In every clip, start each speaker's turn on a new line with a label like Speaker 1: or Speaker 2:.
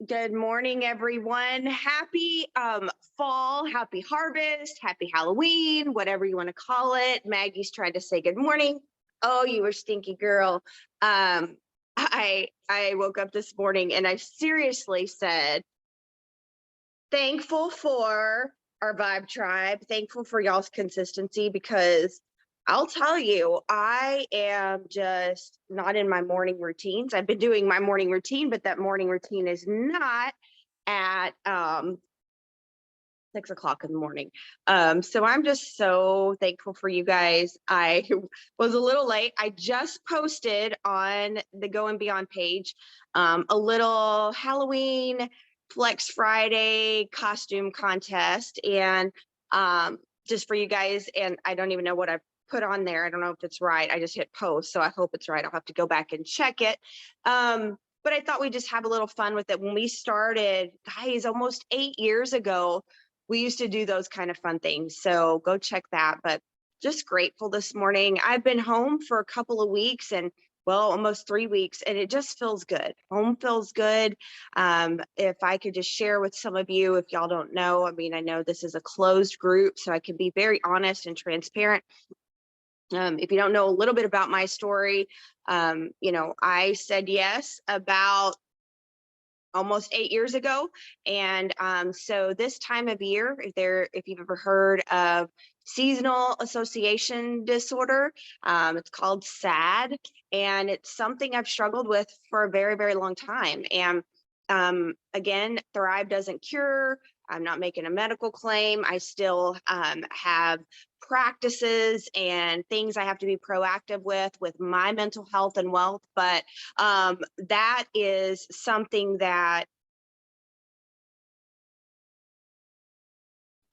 Speaker 1: Good morning, everyone. Happy fall, happy harvest, happy Halloween, whatever you want to call it. Maggie's tried to say good morning. Oh, you were stinky girl. I woke up this morning and I seriously said, thankful for our Vibe Tribe, thankful for y'all's consistency because I'll tell you, I am just not in my morning routines. I've been doing my morning routine, but that morning routine is not at 6 o'clock in the morning. So I'm just so thankful for you guys. I was a little late. I just posted on the Go and Beyond page a little Halloween Flex Friday costume contest, and just for you guys. And I don't even know what I put on there. I don't know if it's right. I just hit post, so I hope it's right. I'll have to go back and check it. But I thought we'd just have a little fun with it. When we started, guys, almost 8 years ago, we used to do those kind of fun things. So go check that. But just grateful this morning. I've been home for a couple of weeks and well, almost 3 weeks, and it just feels good. Home feels good. If I could just share with some of you, if y'all don't know, I mean, I know this is a closed group, so I can be very honest and transparent. If you don't know a little bit about my story, I said yes about almost 8 years ago. And so this time of year, if you've ever heard of seasonal association disorder, it's called SAD, and it's something I've struggled with for a very, very long time. And again, Thrive doesn't cure. I'm not making a medical claim. I still have practices and things I have to be proactive with my mental health and wealth. But that is something that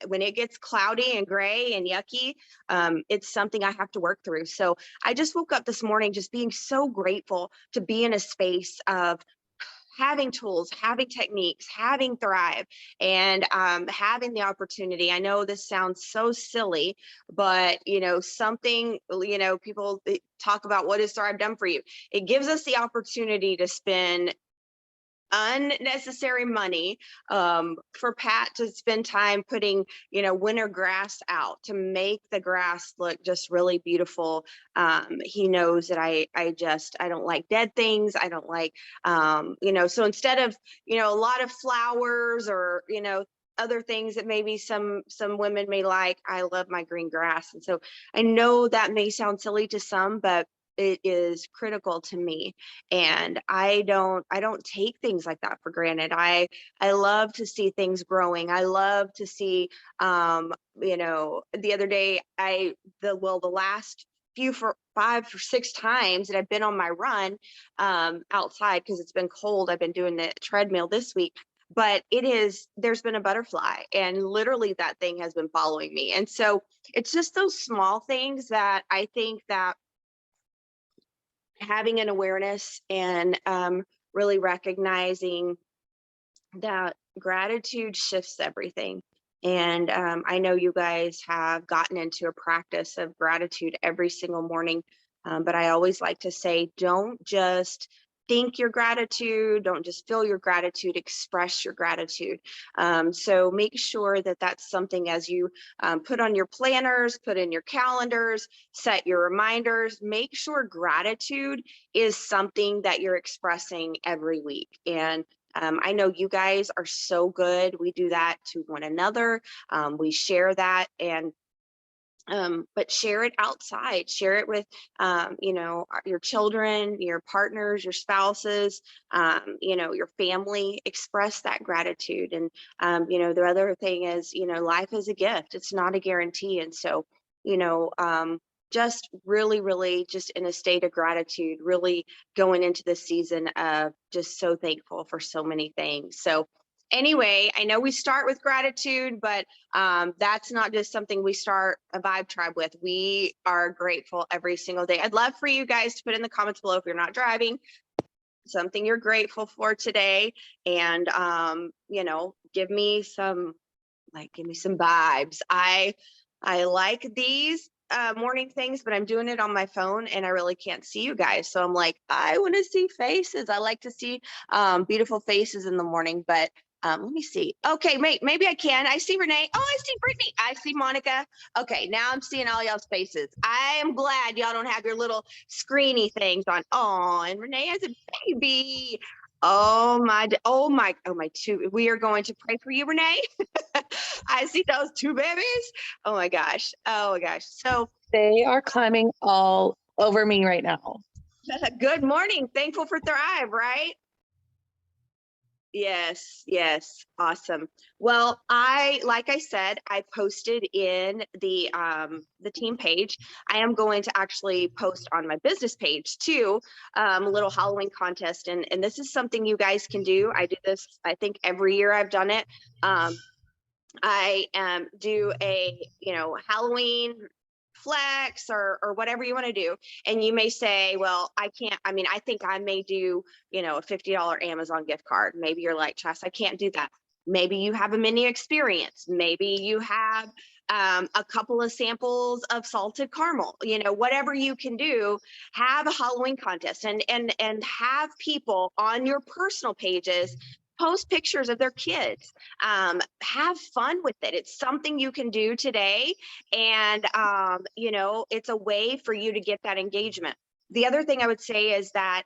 Speaker 1: when it gets cloudy and gray and yucky, it's something I have to work through. So I just woke up this morning just being so grateful to be in a space of having tools, having techniques, having Thrive, and having the opportunity. I know this sounds so silly, but something, people talk about what has Thrive done for you. It gives us the opportunity to spend unnecessary money for Pat to spend time putting winter grass out to make the grass look just really beautiful. He knows that I don't like dead things. I don't like so instead of a lot of flowers or other things that maybe some women may like, I love my green grass. And so I know that may sound silly to some, but it is critical to me, and I don't take things like that for granted. I love to see things growing. I love to see the other day the last few for 5 or 6 times that I've been on my run outside, because it's been cold. I've been doing the treadmill this week, but there's been a butterfly, and literally that thing has been following me. And so it's just those small things that I think that having an awareness and really recognizing that gratitude shifts everything. And I know you guys have gotten into a practice of gratitude every single morning, but I always like to say, don't just think your gratitude, don't just feel your gratitude, express your gratitude. So make sure that that's something as you put on your planners, put in your calendars, set your reminders, make sure gratitude is something that you're expressing every week. And I know you guys are so good. We do that to one another. We share that, and but share it outside, share it with your children, your partners, your spouses, your family. Express that gratitude. And the other thing is, life is a gift, it's not a guarantee. And so just really, really just in a state of gratitude, really going into the season of just so thankful for so many things. So anyway, I know we start with gratitude, but that's not just something we start a Vibe Tribe with. We are grateful every single day. I'd love for you guys to put in the comments below, if you're not driving, something you're grateful for today, and give me some vibes. I like these. morning things, but I'm doing it on my phone and I really can't see you guys. So I'm like, I want to see faces. I like to see beautiful faces in the morning, but let me see. Okay, maybe I can. I see Renee. Oh, I see Brittany. I see Monica. Okay, now I'm seeing all y'all's faces. I am glad y'all don't have your little screeny things on. Oh, and Renee has a baby. Oh my two. We are going to pray for you, Renee. I see those two babies. Oh my gosh. Oh my gosh. So
Speaker 2: they are climbing all over me right now.
Speaker 1: Good morning. Thankful for Thrive, right? Yes, yes. Awesome. Well, like I said, I posted in the team page. I am going to actually post on my business page too, a little Halloween contest. And this is something you guys can do. I do this, I think every year I've done it. I do a, Halloween flex or whatever you want to do. And you may say, well, I can't, I think I may do, a $50 Amazon gift card. Maybe you're like, Chas, I can't do that. Maybe you have a mini experience. Maybe you have a couple of samples of salted caramel, whatever you can do, have a Halloween contest and have people on your personal pages post pictures of their kids. Have fun with it. It's something you can do today. And, it's a way for you to get that engagement. The other thing I would say is that,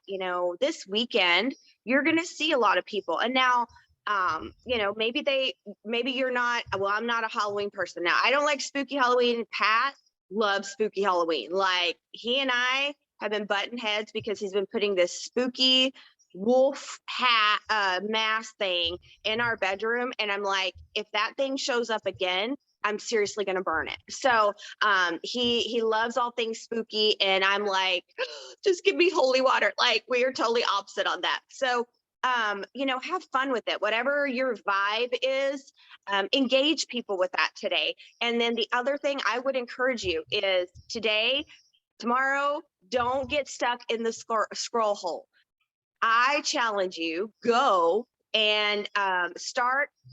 Speaker 1: this weekend, you're going to see a lot of people. And now, maybe you're not, well, I'm not a Halloween person. Now, I don't like spooky Halloween. Pat loves spooky Halloween. Like, he and I have been button heads because he's been putting this spooky wolf hat mask thing in our bedroom, and I'm like, if that thing shows up again, I'm seriously gonna burn it. So he loves all things spooky, and I'm like, just give me holy water. Like, we are totally opposite on that. So have fun with it, whatever your vibe is. Engage people with that today. And then the other thing I would encourage you is today, tomorrow, don't get stuck in the scroll hole. I challenge you, go and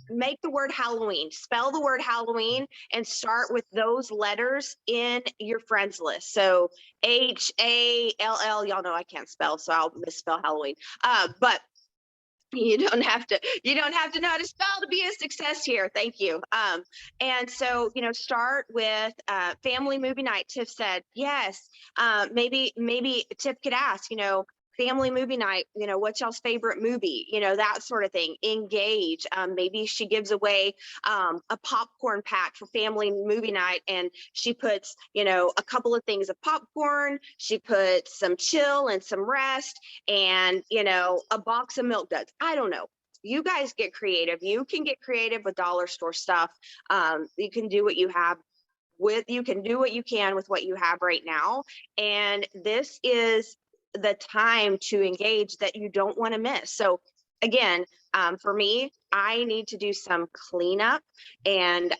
Speaker 1: make the word Halloween, spell the word Halloween, and start with those letters in your friends list. So HALL, y'all know I can't spell, so I'll misspell Halloween. But you don't have to know how to spell to be a success here. Thank you. And so, start with family movie night. Tiff said, yes. Maybe Tiff could ask, family movie night, what's y'all's favorite movie, that sort of thing. Engage. Maybe she gives away a popcorn pack for family movie night, and she puts, a couple of things of popcorn, she puts some chill and some rest, and a box of milk duds. I don't know. You guys get creative. You can get creative with dollar store stuff. You can do what you have you can do what you can with what you have right now. And this is the time to engage that you don't want to miss. So again, for me, I need to do some cleanup, and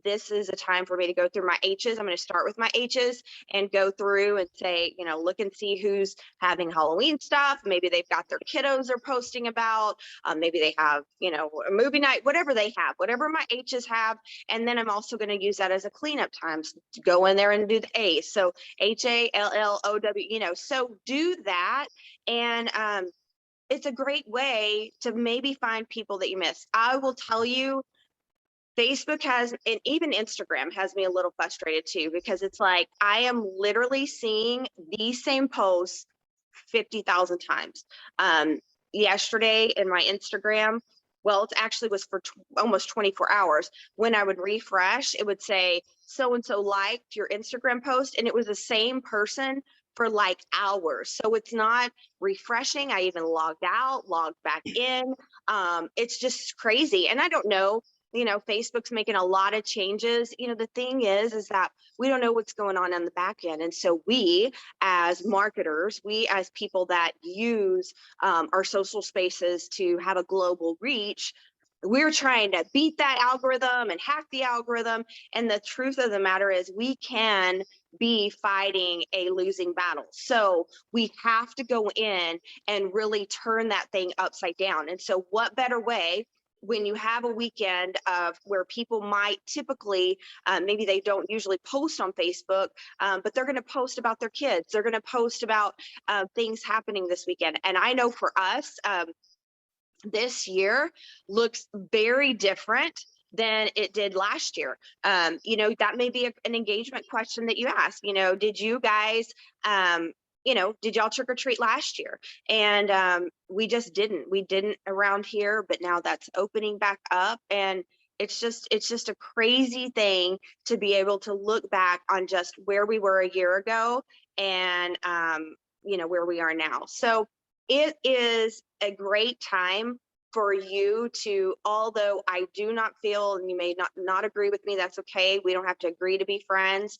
Speaker 1: this is a time for me to go through my H's. I'm going to start with my H's and go through and say, look and see who's having Halloween stuff. Maybe they've got their kiddos they're posting about. Maybe they have, a movie night, whatever they have, whatever my H's have. And then I'm also going to use that as a cleanup time to go in there and do the A's. So HALLOW, so do that. And it's a great way to maybe find people that you missed. I will tell you, Facebook has, and even Instagram has me a little frustrated too, because it's like, I am literally seeing these same posts 50,000 times. Yesterday in my Instagram, well, it actually was for almost 24 hours. When I would refresh, it would say, so-and-so liked your Instagram post, and it was the same person for like hours. So it's not refreshing. I even logged out, logged back in. It's just crazy. And I don't know, Facebook's making a lot of changes. The thing is that we don't know what's going on the back end. And so we as marketers, we as people that use our social spaces to have a global reach, we're trying to beat that algorithm and hack the algorithm. And the truth of the matter is we can be fighting a losing battle. So we have to go in and really turn that thing upside down. And so what better way when you have a weekend of where people might typically, maybe they don't usually post on Facebook, but they're going to post about their kids. They're going to post about things happening this weekend. And I know for us, this year looks very different than it did last year. That may be an engagement question that you ask. Did you guys, did y'all trick or treat last year? And we just didn't. We didn't around here, but now that's opening back up, and it's just a crazy thing to be able to look back on just where we were a year ago and where we are now. So it is a great time for you to, although I do not feel, and you may not agree with me, that's okay. We don't have to agree to be friends.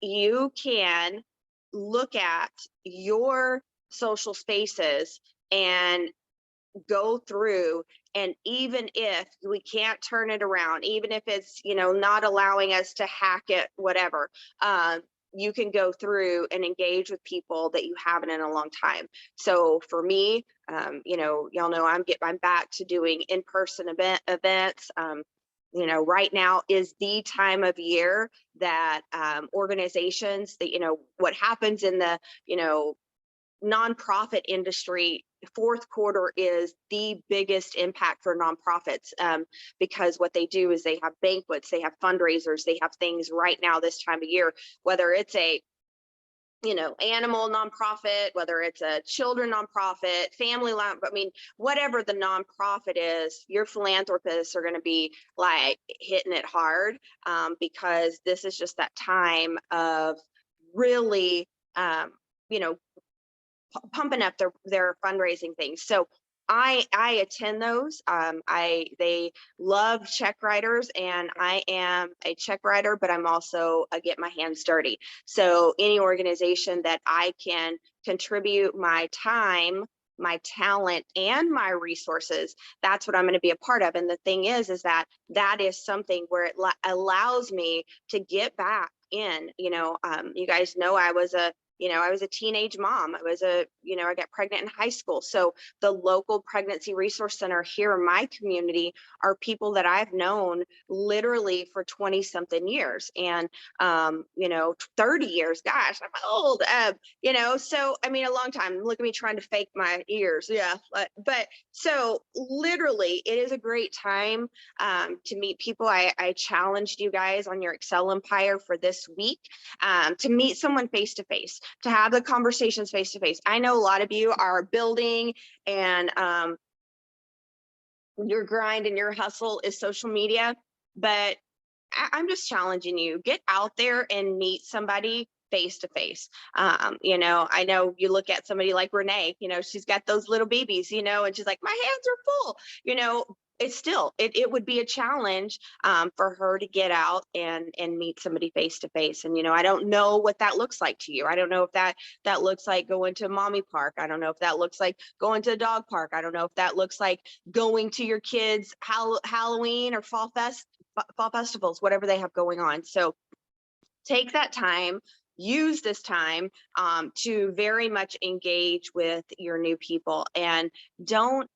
Speaker 1: You can look at your social spaces and go through, and even if we can't turn it around, even if it's not allowing us to hack it, whatever, you can go through and engage with people that you haven't in a long time. So for me, y'all know I'm back to doing in-person events. Right now is the time of year that organizations that, what happens in the, nonprofit industry, fourth quarter is the biggest impact for nonprofits, because what they do is they have banquets, they have fundraisers, they have things right now this time of year, whether it's a animal nonprofit, whether it's a children nonprofit, family whatever the nonprofit is, your philanthropists are going to be like hitting it hard, because this is just that time of really, pumping up their fundraising things. So I attend those. They love check writers, and I am a check writer, but I'm also a get my hands dirty. So any organization that I can contribute my time, my talent, and my resources, that's what I'm going to be a part of. And the thing is that is something where it allows me to get back in. You guys know I was a teenage mom. I got pregnant in high school. So the local pregnancy resource center here in my community are people that I've known literally for 20 something years, and 30 years. Gosh, I'm old. So a long time. Look at me trying to fake my ears. Yeah. But so literally it is a great time to meet people. I challenged you guys on your Excel Empire for this week, to meet someone face to face, to have the conversations face to face. I know a lot of you are building, and your grind and your hustle is social media, but I'm just challenging you, get out there and meet somebody face to face. I know you look at somebody like Renee, she's got those little babies, and she's like, my hands are full, it's still, it would be a challenge for her to get out and meet somebody face to face. And, I don't know what that looks like to you. I don't know if that looks like going to mommy park. I don't know if that looks like going to a dog park. I don't know if that looks like going to your kids' Halloween or fall festivals, whatever they have going on. So take that time, use this time to very much engage with your new people, and don't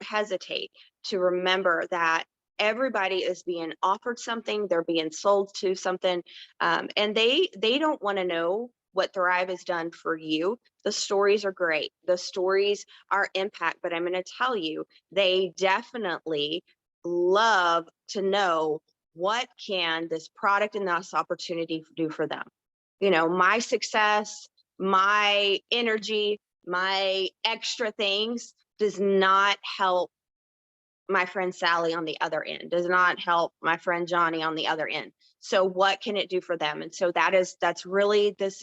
Speaker 1: hesitate to remember that everybody is being offered something, they're being sold to something, and they don't want to know what Thrive has done for you. The stories are great, the stories are impact, but I'm going to tell you, they definitely love to know, what can this product and this opportunity do for them? My success, my energy, my extra things does not help my friend Sally on the other end, does not help my friend Johnny on the other end. So what can it do for them? And so this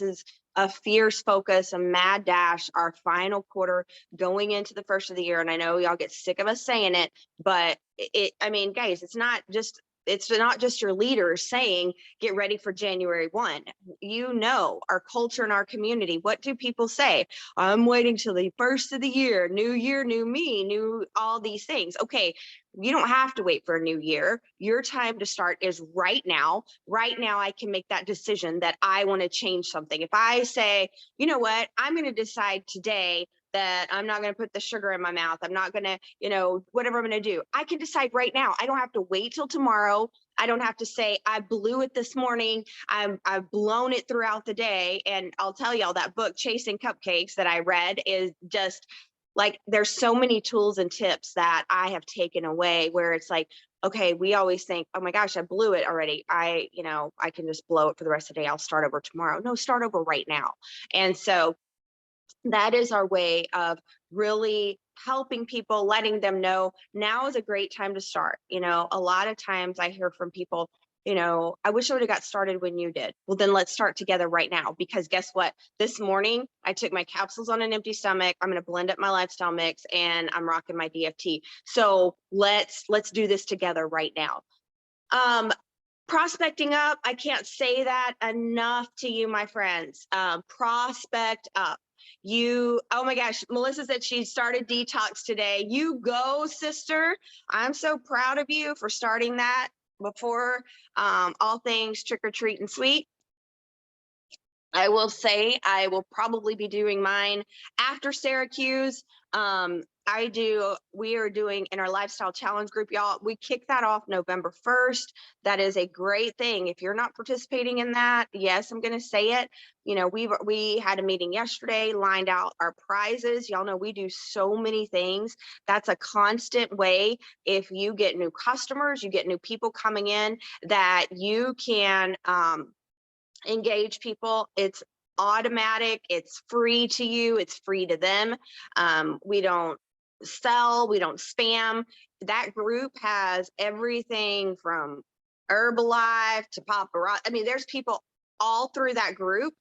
Speaker 1: is a fierce focus, a mad dash, our final quarter going into the first of the year. And I know y'all get sick of us saying it, but guys, it's not just your leaders saying, get ready for January 1. Our culture in our community, what do people say? I'm waiting till the first of the year, new me, new all these things. Okay, you don't have to wait for a new year. Your time to start is right now. Right now, I can make that decision that I want to change something. If I say, you know what, I'm going to decide today that I'm not going to put the sugar in my mouth. I'm not going to, whatever I'm going to do. I can decide right now. I don't have to wait till tomorrow. I don't have to say I blew it this morning. I've blown it throughout the day. And I'll tell y'all, that book, Chasing Cupcakes, that I read is just like, there's so many tools and tips that I have taken away, where it's like, okay, we always think, oh my gosh, I blew it already. I can just blow it for the rest of the day. I'll start over tomorrow. No, start over right now. And so that is our way of really helping people, letting them know now is a great time to start. A lot of times I hear from people, I wish I would have got started when you did. Well, then let's start together right now, because guess what? This morning I took my capsules on an empty stomach. I'm going to blend up my lifestyle mix and I'm rocking my DFT. So let's do this together right now. Prospecting up, I can't say that enough to you, my friends. Prospect up. Oh my gosh, Melissa said she started detox today. You go, sister. I'm so proud of you for starting that before all things trick or treat and sweet. I will say I will probably be doing mine after Syracuse. We are doing in our lifestyle challenge group, y'all. We kick that off November 1st. That is a great thing. If you're not participating in that, yes, I'm going to say it. We had a meeting yesterday, lined out our prizes. Y'all know we do so many things. That's a constant way. If you get new customers, you get new people coming in, that you can, engage people. It's automatic, it's free to you, it's free to them. We don't sell, we don't spam. That group has everything from Herbalife to paparazzi. I mean, there's people all through that group.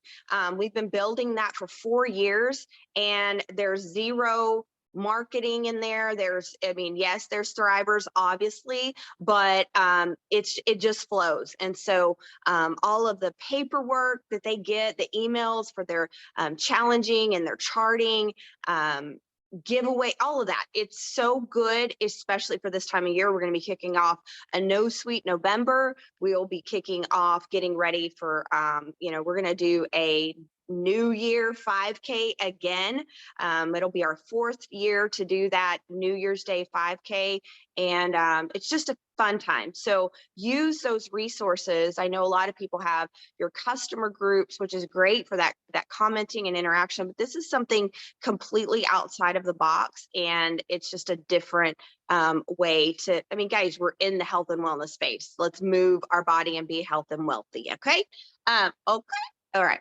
Speaker 1: We've been building that for 4 years, and there's zero marketing in there. Yes, there's thrivers, obviously, but it just flows. And so all of the paperwork that they get, the emails for their challenging and their charting, giveaway, all of that, it's so good, especially for this time of year. We're going to be kicking off a No Sweet November. We'll be kicking off, getting ready for we're going to do a New Year 5K again. It'll be our 4th year to do that New Year's Day 5K, and it's just a fun time. So use those resources. I know a lot of people have your customer groups, which is great for that commenting and interaction, but this is something completely outside of the box, and it's just a different way to, guys, we're in the health and wellness space. Let's move our body and be health and wealthy. Okay. Okay. All right.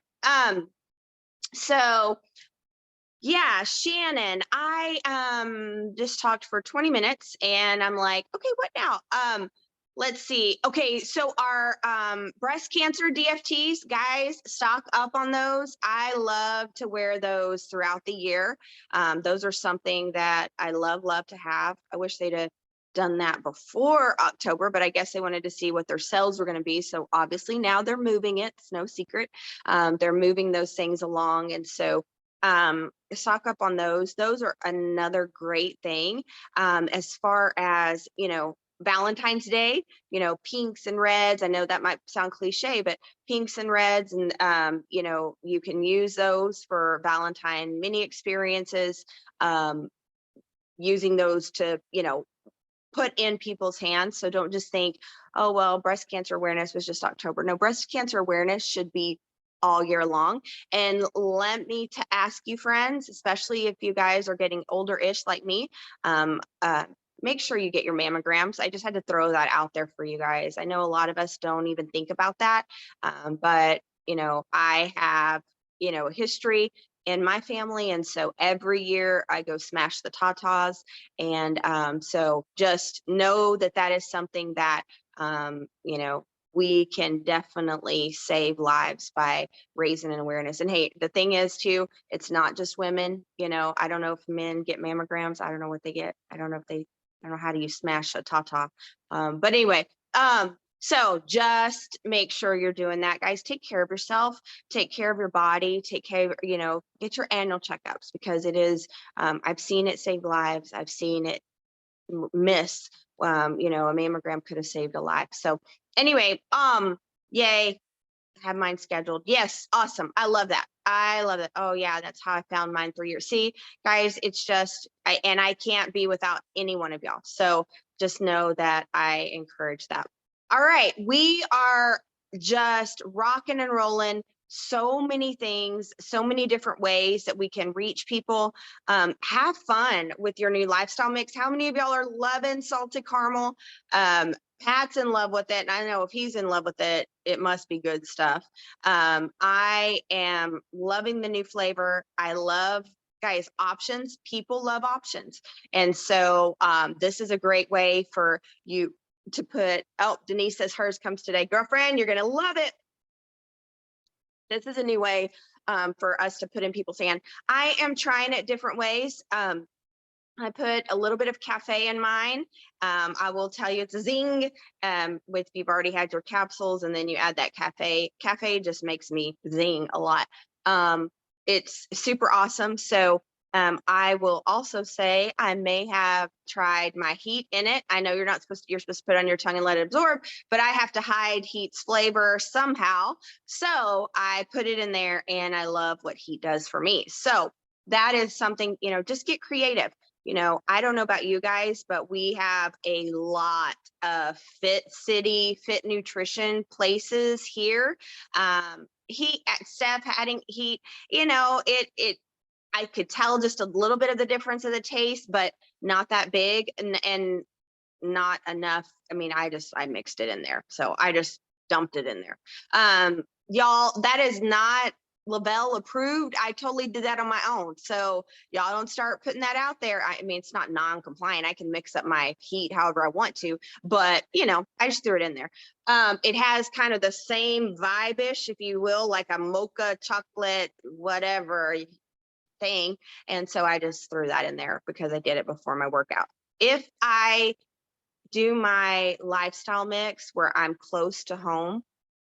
Speaker 1: So yeah, Shannon, I just talked for 20 minutes and I'm like, okay, what now? Let's see. Okay, so our breast cancer DFTs, guys, stock up on those. I love to wear those throughout the year. Those are something that I love to have. I wish they'd have done that before October, but I guess they wanted to see what their sales were going to be. So obviously now they're moving it. It's no secret. They're moving those things along. And so stock up on those. Those are another great thing. As far as, Valentine's Day, pinks and reds. I know that might sound cliche, but pinks and reds, and you can use those for Valentine mini experiences, using those to, put in people's hands. So don't just think, oh, well, breast cancer awareness was just October. No, breast cancer awareness should be all year long. And let me to ask you, friends, especially if you guys are getting older-ish like me, make sure you get your mammograms. I just had to throw that out there for you guys. I know a lot of us don't even think about that, but I have a history in my family, and so every year I go smash the tatas, and so just know that is something that we can definitely save lives by raising an awareness. And hey, the thing is too, it's not just women. I don't know if men get mammograms. I don't know what they get. I don't know how do you smash a tata. But anyway, so just make sure you're doing that, guys. Take care of yourself, take care of your body, take care of, get your annual checkups, because it is, I've seen it save lives. I've seen it miss, a mammogram could have saved a life. So anyway, yay. have mine scheduled. Yes, awesome. I love that. I love it. Oh yeah, that's how I found mine 3 years. See, guys, it's just I can't be without any one of y'all. So just know that I encourage that. All right, we are just rocking and rolling. So many things, so many different ways that we can reach people. Have fun with your new lifestyle mix. How many of y'all are loving salted caramel? Pat's in love with it, and I know if he's in love with it, it must be good stuff. I am loving the new flavor. I love, guys, options. People love options, and so this is a great way for you to put. Oh, Denise says hers comes today. Girlfriend, you're gonna love it. This is a new way for us to put in people's hand. I am trying it different ways. I put a little bit of cafe in mine. I will tell you it's a zing with you've already had your capsules and then you add that cafe. Cafe just makes me zing a lot. It's super awesome. So I will also say I may have tried my heat in it. I know you're supposed to put it on your tongue and let it absorb, but I have to hide heat's flavor somehow. So I put it in there and I love what heat does for me. So that is something, just get creative. I don't know about you guys, but we have a lot of fit city, fit nutrition places here. Heat at Steph adding heat, I could tell just a little bit of the difference of the taste, but not that big and not enough. I mean, I mixed it in there. So I just dumped it in there. Y'all, that is not Labelle approved. I totally did that on my own. So y'all don't start putting that out there. I mean, it's not non-compliant. I can mix up my heat however I want to, but I just threw it in there. It has kind of the same vibe-ish, if you will, like a mocha chocolate, whatever thing. And so I just threw that in there because I did it before my workout. If I do my lifestyle mix where I'm close to home,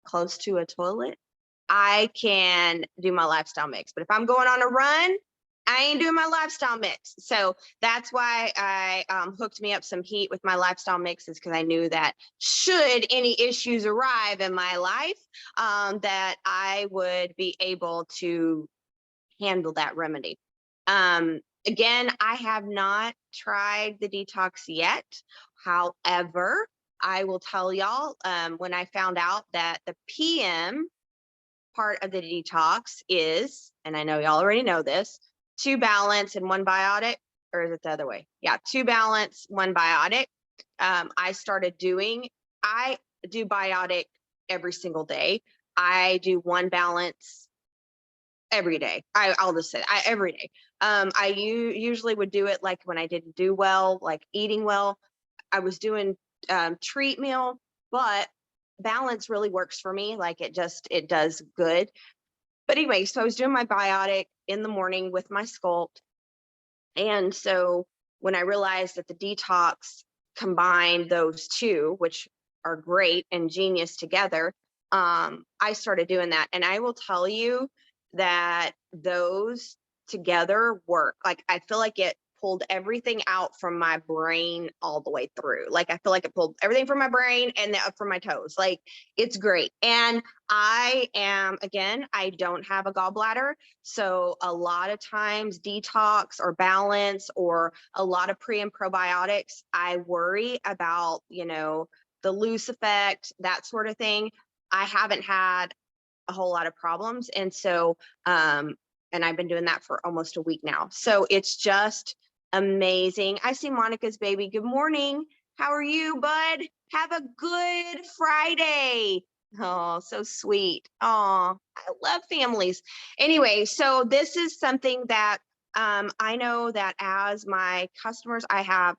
Speaker 1: close to a toilet, I can do my lifestyle mix. But if I'm going on a run, I ain't doing my lifestyle mix. So that's why I hooked me up some heat with my lifestyle mixes, because I knew that should any issues arrive in my life, that I would be able to handle that remedy. Again, I have not tried the detox yet. However, I will tell y'all, when I found out that the PM part of the detox is, and I know y'all already know this, 2 balance and 1 biotic, or is it the other way? Yeah, 2 balance, 1 biotic. I do biotic every single day. I do 1 balance every day. I'll just say every day. I usually would do it like when I didn't do well, like eating well. I was doing treat meal, but balance really works for me. Like it does good. But anyway, so I was doing my biotic in the morning with my Sculpt. And so when I realized that the detox combined those two, which are great and genius together, I started doing that. And I will tell you that those together work. Like I feel like it pulled everything out from my brain all the way through. Like I feel like it pulled everything from my brain and up from my toes. Like it's great. And I don't have a gallbladder. So a lot of times detox or balance or a lot of pre and probiotics, I worry about, the loose effect, that sort of thing. I haven't had a whole lot of problems. And so, and I've been doing that for almost a week now. So it's just amazing. I see Monica's baby. Good morning. How are you, bud? Have a good Friday. Oh, so sweet. Oh, I love families. Anyway, so this is something that I know that as my customers, I have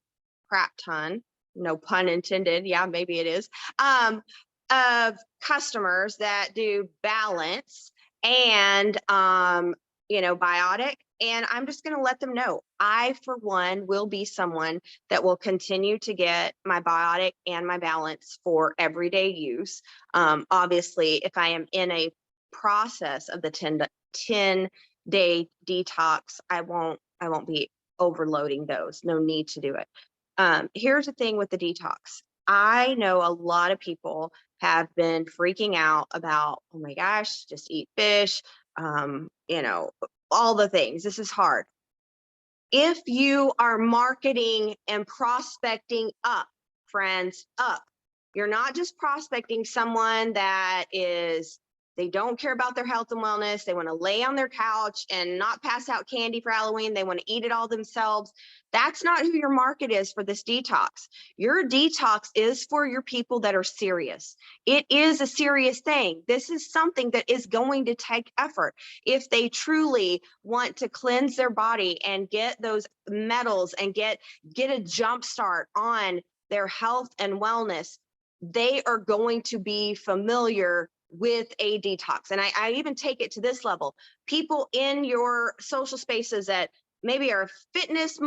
Speaker 1: crap ton, no pun intended. Yeah, maybe it is. Of customers that do balance and biotic, and I'm just going to let them know I for one will be someone that will continue to get my biotic and my balance for everyday use. Obviously if I am in a process of the 10-day detox, I won't be overloading those. No need to do it. Here's the thing with the detox. I know a lot of people have been freaking out about, oh my gosh, just eat fish, you know, all the things. This is hard. If you are marketing and prospecting up, friends, up, you're not just prospecting someone that is, they don't care about their health and wellness. They want to lay on their couch and not pass out candy for Halloween. They want to eat it all themselves. That's not who your market is for this detox. Your detox is for your people that are serious. It is a serious thing. This is something that is going to take effort. If they truly want to cleanse their body and get those metals and get a jump start on their health and wellness, they are going to be familiar with a detox. And I even take it to this level. People in your social spaces that maybe are fitness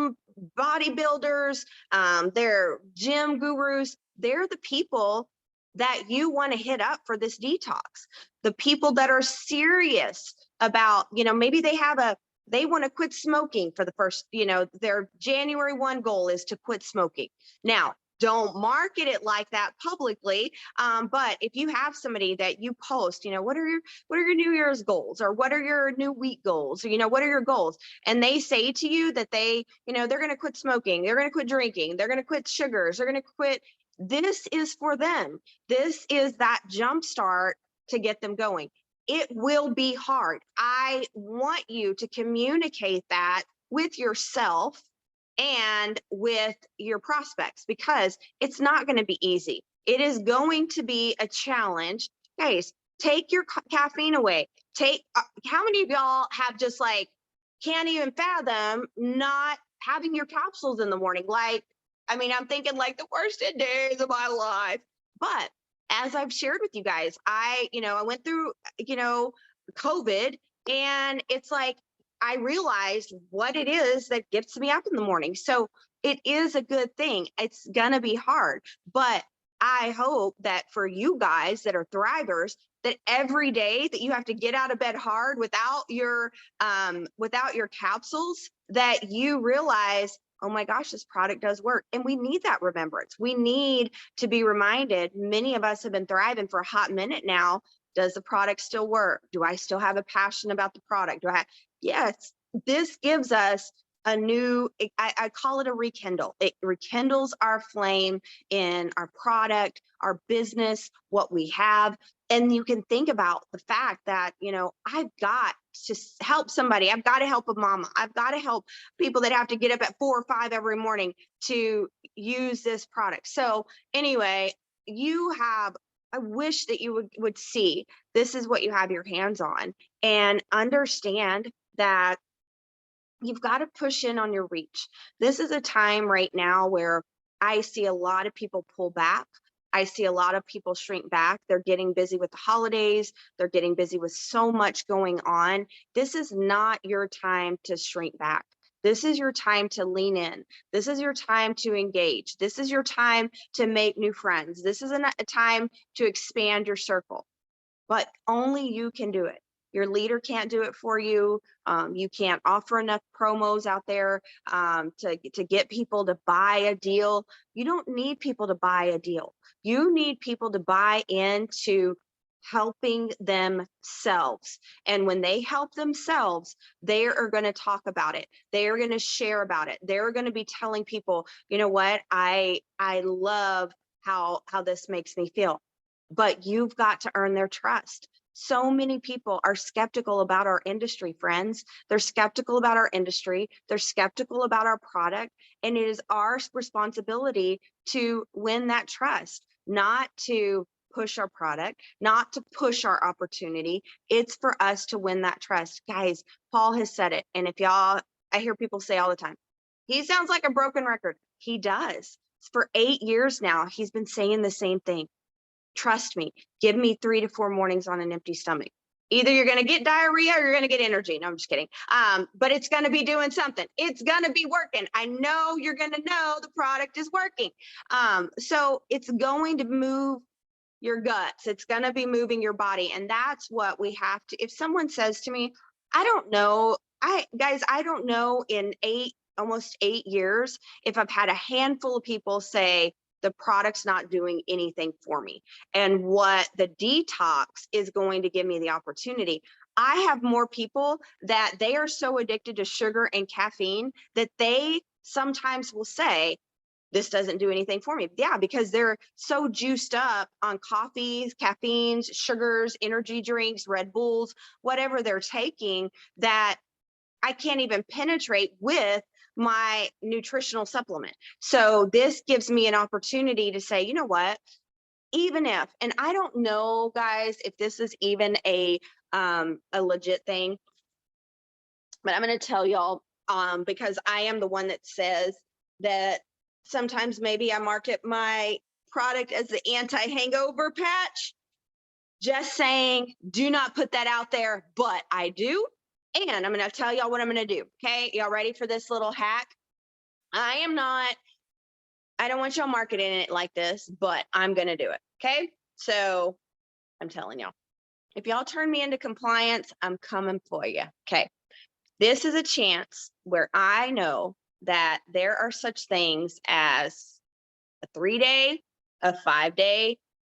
Speaker 1: bodybuilders, they're gym gurus, they're the people that you want to hit up for this detox. The people that are serious about, maybe they want to quit smoking for the first, their January 1 goal is to quit smoking. Now, don't market it like that publicly. But if you have somebody that you post, what are your New Year's goals, or what are your new week goals, or, what are your goals? And they say to you that they're going to quit smoking, they're going to quit drinking, they're going to quit sugars, they're going to quit. This is for them. This is that jump start to get them going. It will be hard. I want you to communicate that with yourself and with your prospects, because it's not going to be easy. It is going to be a challenge. Guys, take your caffeine away. How many of y'all have just like, can't even fathom not having your capsules in the morning? Like, I'm thinking like the worst 10 days of my life. But as I've shared with you guys, I went through, COVID, and it's like, I realized what it is that gets me up in the morning. So it is a good thing. It's going to be hard, but I hope that for you guys that are thrivers, that every day that you have to get out of bed hard without your capsules, that you realize, oh my gosh, this product does work. And we need that remembrance. We need to be reminded. Many of us have been thriving for a hot minute now. Does the product still work? Do I still have a passion about the product? Yes, this gives us a new, I call it a rekindle. It rekindles our flame in our product, our business, what we have. And you can think about the fact that, I've got to help somebody. I've got to help a mama. I've got to help people that have to get up at 4 or 5 every morning to use this product. So anyway, I wish that you would see, this is what you have your hands on, and understand that you've got to push in on your reach. This is a time right now where I see a lot of people pull back. I see a lot of people shrink back. They're getting busy with the holidays. They're getting busy with so much going on. This is not your time to shrink back. This is your time to lean in. This is your time to engage. This is your time to make new friends. This is a time to expand your circle, but only you can do it. Your leader can't do it for you. You can't offer enough promos out there to get people to buy a deal. You don't need people to buy a deal. You need people to buy into helping themselves. And when they help themselves, they are going to talk about it. They are going to share about it. They're going to be telling people, you know what, I love how this makes me feel. But you've got to earn their trust. So many people are skeptical about our industry, friends. They're skeptical about our industry. They're skeptical about our product. And it is our responsibility to win that trust, not to push our product, not to push our opportunity. It's for us to win that trust. Guys, Paul has said it. And I hear people say all the time, he sounds like a broken record. He does. For 8 years now, he's been saying the same thing. Trust me, give me 3 to 4 mornings on an empty stomach. Either you're going to get diarrhea or you're going to get energy. No, I'm just kidding. But it's going to be doing something. It's going to be working. I know you're going to know the product is working. So it's going to move your guts. It's going to be moving your body. And that's what we have to, if someone says to me, I don't know, I don't know in almost 8 years, if I've had a handful of people say, the product's not doing anything for me. And what the detox is going to give me the opportunity. I have more people that they are so addicted to sugar and caffeine that they sometimes will say, this doesn't do anything for me. Yeah, because they're so juiced up on coffees, caffeines, sugars, energy drinks, Red Bulls, whatever they're taking, that I can't even penetrate with my nutritional supplement. So this gives me an opportunity to say, you know what, even if, and I don't know, guys, if this is even a legit thing, but I'm going to tell y'all, because I am the one that says that sometimes maybe I market my product as the anti-hangover patch. Just saying, do not put that out there, but I do. And I'm going to tell y'all what I'm going to do. Okay. Y'all ready for this little hack? I don't want y'all marketing it like this, but I'm going to do it. Okay. So I'm telling y'all, if y'all turn me into compliance, I'm coming for you. Okay. This is a chance where I know that there are such things as a 3-day, a 5-day,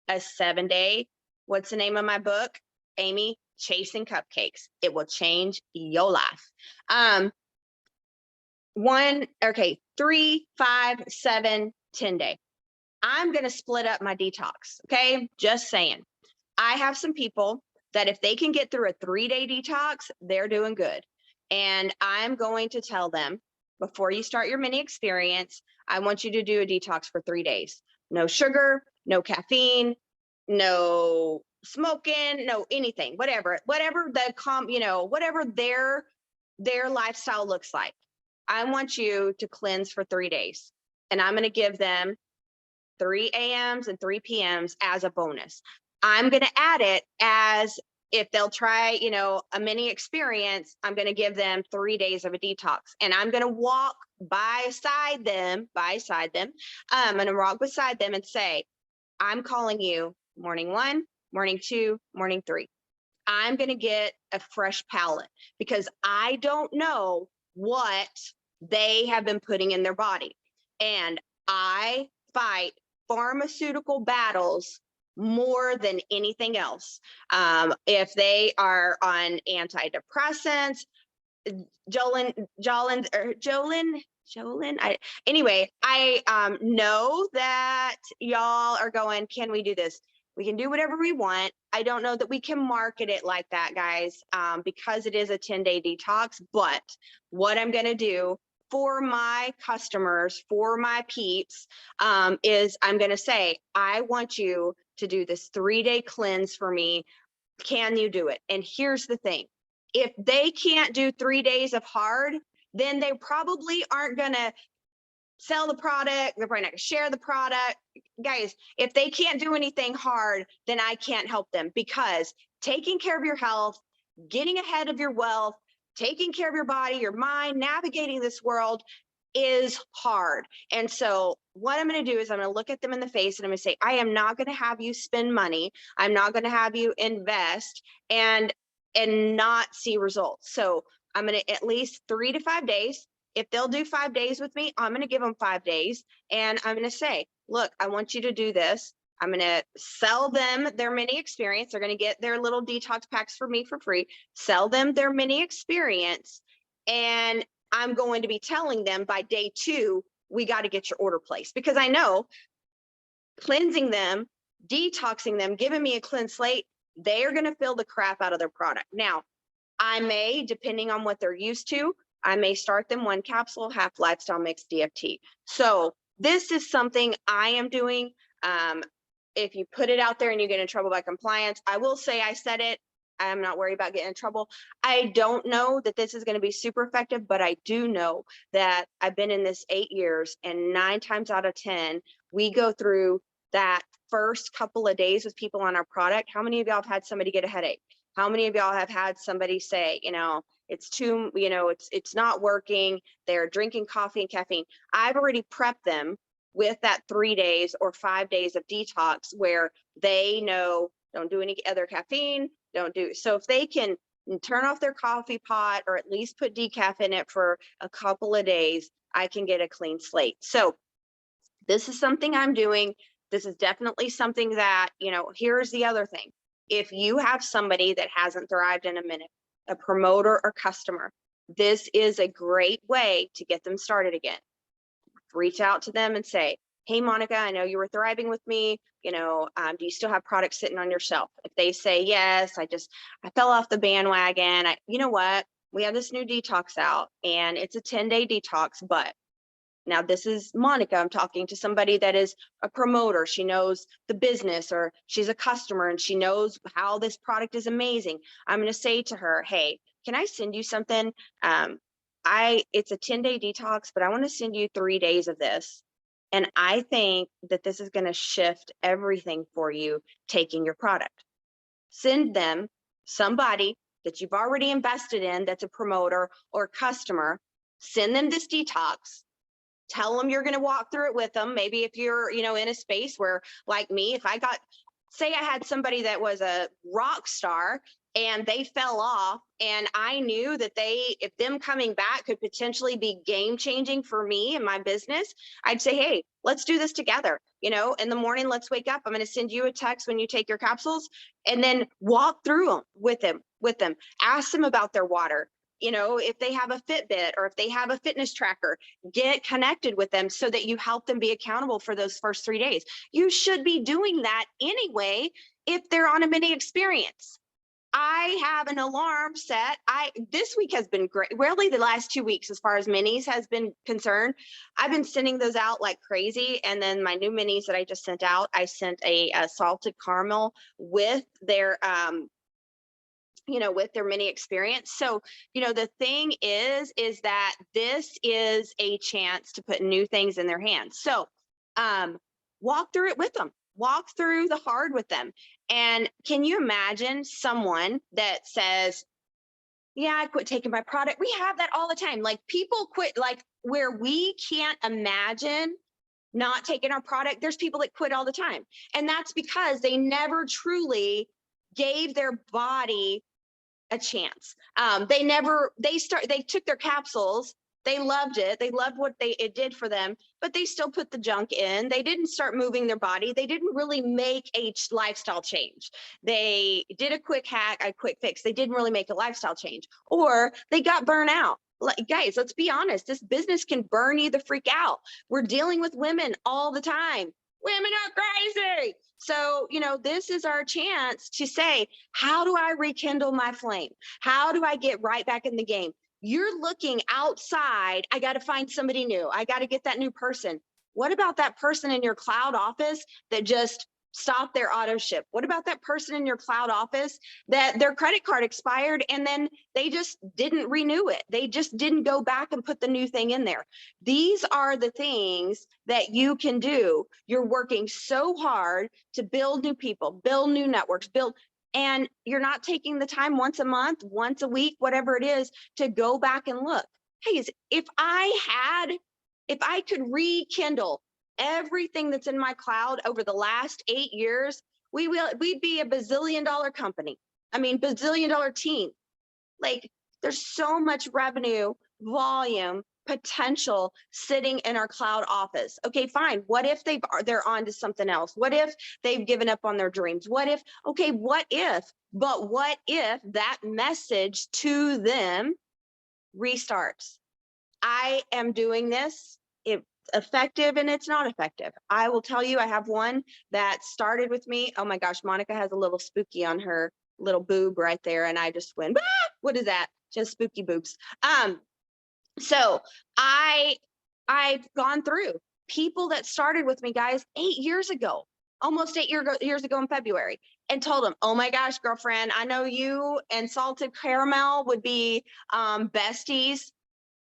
Speaker 1: a 7-day. What's the name of my book? Amy, Chasing Cupcakes. It will change your life. 3, 5, 7, 10-day. I'm going to split up my detox. Okay. Just saying. I have some people that if they can get through a 3-day detox, they're doing good. And I'm going to tell them, before you start your mini experience, I want you to do a detox for 3 days. No sugar, no caffeine, no smoking, no anything, whatever whatever their lifestyle looks like. I want you to cleanse for 3 days. And I'm going to give them 3 a.m.s and 3 p.m.s as a bonus. I'm going to add it as, if they'll try, a mini experience, I'm going to give them 3 days of a detox, and I'm going to walk beside them. I'm going to walk beside them and say, I'm calling you morning 1, morning 2, morning 3. I'm going to get a fresh palate, because I don't know what they have been putting in their body. And I fight pharmaceutical battles more than anything else. If they are on antidepressants, anyway, I know that y'all are going, can we do this? We can do whatever we want. I don't know that we can market it like that, guys, because it is a 10-day detox. But what I'm going to do for my customers, for my peeps, is I'm going to say, I want you to do this 3-day cleanse for me. Can you do it? And here's the thing. If they can't do 3 days of hard, then they probably aren't going to sell the product. They're probably not going to share the product. Guys, if they can't do anything hard, then I can't help them, because taking care of your health, getting ahead of your wealth, taking care of your body, your mind, navigating this world is hard. And so what I'm going to do is I'm going to look at them in the face and I'm going to say, I am not going to have you spend money. I'm not going to have you invest and not see results. So I'm going to at least 3 to 5 days. If they'll do 5 days with me, I'm going to give them 5 days. And I'm going to say, look, I want you to do this. I'm going to sell them their mini experience. They're going to get their little detox packs for me for free, sell them their mini experience. And I'm going to be telling them by day 2, we got to get your order placed, because I know cleansing them, detoxing them, giving me a clean slate, they are going to fill the crap out of their product. Now, I may, depending on what they're used to, I may start them 1 capsule, half lifestyle mix DFT. So this is something I am doing. If you put it out there and you get in trouble by compliance, I will say I said it. I'm not worried about getting in trouble. I don't know that this is going to be super effective, but I do know that I've been in this 8 years, and 9 times out of 10, we go through that first couple of days with people on our product. How many of y'all have had somebody get a headache? How many of y'all have had somebody say, it's not working. They're drinking coffee and caffeine. I've already prepped them with that 3 days or 5 days of detox where they know, don't do any other caffeine, so if they can turn off their coffee pot or at least put decaf in it for a couple of days, I can get a clean slate. So This is something I'm doing. This is definitely something that, here's the other thing. If you have somebody that hasn't thrived in a minute, a promoter or customer, this is a great way to get them started again. Reach out to them and say, hey, Monica, I know you were thriving with me. Do you still have products sitting on your shelf? If they say, yes, I fell off the bandwagon. You know what? We have this new detox out and it's a 10-day detox, but now this is Monica. I'm talking to somebody that is a promoter. She knows the business, or she's a customer and she knows how this product is amazing. I'm going to say to her, hey, can I send you something? It's a 10-day detox, but I want to send you 3 days of this. And I think that this is going to shift everything for you taking your product. Send them somebody that you've already invested in that's a promoter or customer. Send them this detox. Tell them you're going to walk through it with them. Maybe if you're, in a space where, like me, say I had somebody that was a rock star and they fell off, and I knew that if them coming back could potentially be game changing for me and my business, I'd say, hey, let's do this together. In the morning, let's wake up. I'm going to send you a text when you take your capsules, and then walk through them with them. Ask them about their water. If they have a Fitbit or if they have a fitness tracker, get connected with them so that you help them be accountable for those first 3 days. You should be doing that anyway if they're on a mini experience. I have an alarm set. This week has been great. Really, the last 2 weeks, as far as minis has been concerned, I've been sending those out like crazy. And then my new minis that I just sent out, I sent a salted caramel with their with their mini experience. So, the thing is that this is a chance to put new things in their hands. So, walk through it with them, walk through the hard with them. And can you imagine someone that says, yeah, I quit taking my product? We have that all the time. Like, people quit, like, where we can't imagine not taking our product. There's people that quit all the time. And that's because they never truly gave their body a chance. They took their capsules. They loved it. They loved what it did for them, but they still put the junk in. They didn't start moving their body. They didn't really make a lifestyle change. They did a quick hack, a quick fix. They didn't really make a lifestyle change, or they got burnt out. Like, guys, let's be honest. This business can burn you the freak out. We're dealing with women all the time. Women are crazy. So, this is our chance to say, how do I rekindle my flame? How do I get right back in the game? You're looking outside. I got to find somebody new. I got to get that new person. What about that person in your cloud office that just stopped their auto ship? What about that person in your cloud office that their credit card expired and then they just didn't renew it? They just didn't go back and put the new thing in there. These are the things that you can do. You're working so hard to build new people, build new networks, and you're not taking the time once a month, once a week, whatever it is, to go back and look. Hey, if I could rekindle everything that's in my cloud over the last 8 years, we'd be a bazillion-dollar company. I mean, bazillion-dollar team. Like, there's so much revenue, volume, potential sitting in our cloud office. Okay, fine. What if they're on to something else? What if they've given up on their dreams? What if that message to them restarts? I am doing this. It's effective and it's not effective. I will tell you, I have one that started with me. Oh my gosh, Monica has a little spooky on her little boob right there. And I just went, ah, what is that? Just spooky boobs. So I've gone through people that started with me, guys, 8 years ago, almost 8 years ago in February, and told them, oh my gosh, girlfriend, I know you and salted caramel would be besties.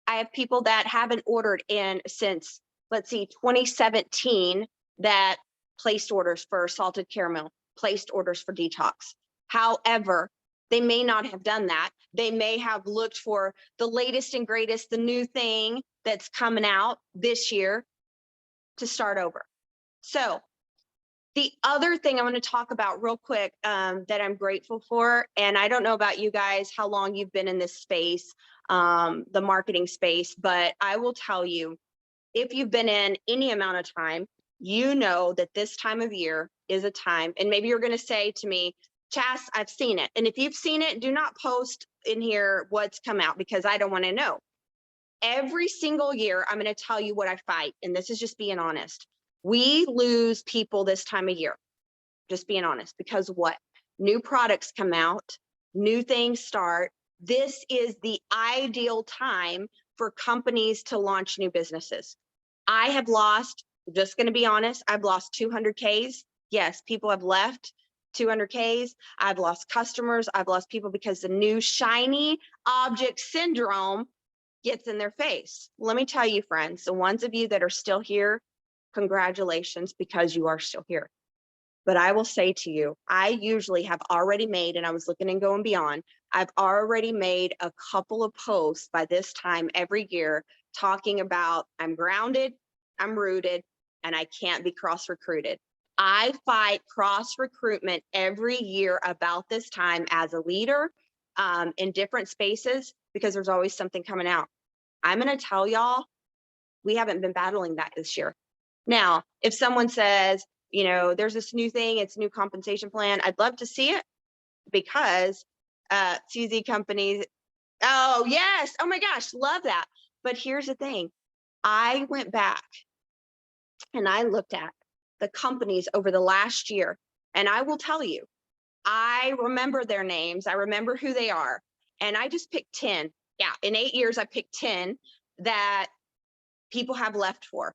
Speaker 1: I have people that haven't ordered in since, let's see, 2017, that placed orders for salted caramel, placed orders for detox. However, they may not have done that. They may have looked for the latest and greatest, the new thing that's coming out this year to start over. So the other thing I want to talk about real quick that I'm grateful for, and I don't know about you guys, how long you've been in this space, the marketing space, but I will tell you, if you've been in any amount of time, you know that this time of year is a time, and maybe you're going to say to me, Chas, I've seen it. And if you've seen it, do not post in here what's come out, because I don't want to know. Every single year, I'm going to tell you what I fight. And this is just being honest. We lose people this time of year, just being honest, because what? New products come out, new things start. This is the ideal time for companies to launch new businesses. I have lost, just going to be honest, I've lost 200 Ks. Yes, people have left 200 Ks. I've lost customers. I've lost people because the new shiny object syndrome gets in their face. Let me tell you, friends, the ones of you that are still here, congratulations, because you are still here. But I will say to you, I usually have already made, and I was looking and going beyond, I've already made a couple of posts by this time every year talking about I'm grounded, I'm rooted, and I can't be cross-recruited. I fight cross-recruitment every year about this time as a leader in different spaces, because there's always something coming out. I'm going to tell y'all, we haven't been battling that this year. Now, if someone says, you know, there's this new thing, it's a new compensation plan, I'd love to see it, because CZ companies, oh yes, oh my gosh, love that. But here's the thing, I went back and I looked at the companies over the last year, and I will tell you, I remember their names, I remember who they are, and I just picked 10. Yeah, in 8 years, I picked 10 that people have left for.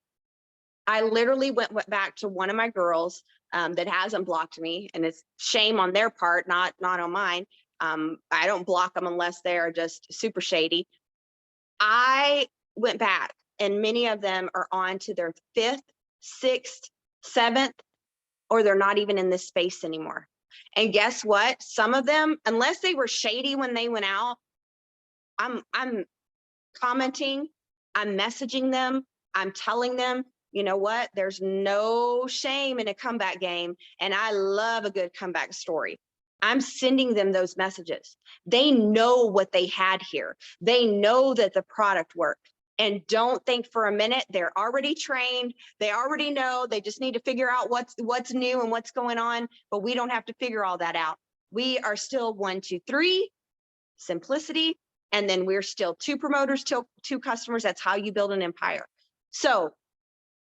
Speaker 1: I literally went back to one of my girls that hasn't blocked me, and it's shame on their part, not on mine. I don't block them unless they're just super shady. I went back, and many of them are on to their 5th, 6th, 7th, or they're not even in this space anymore. And guess what? Some of them, unless they were shady when they went out, I'm commenting, I'm messaging them, I'm telling them, you know what? There's no shame in a comeback game, and I love a good comeback story. I'm sending them those messages. They know what they had here. They know that the product worked. And don't think for a minute, they're already trained. They already know. They just need to figure out what's new and what's going on. But we don't have to figure all that out. We are still 1, 2, 3, simplicity. And then we're still 2 promoters, 2 customers. That's how you build an empire. So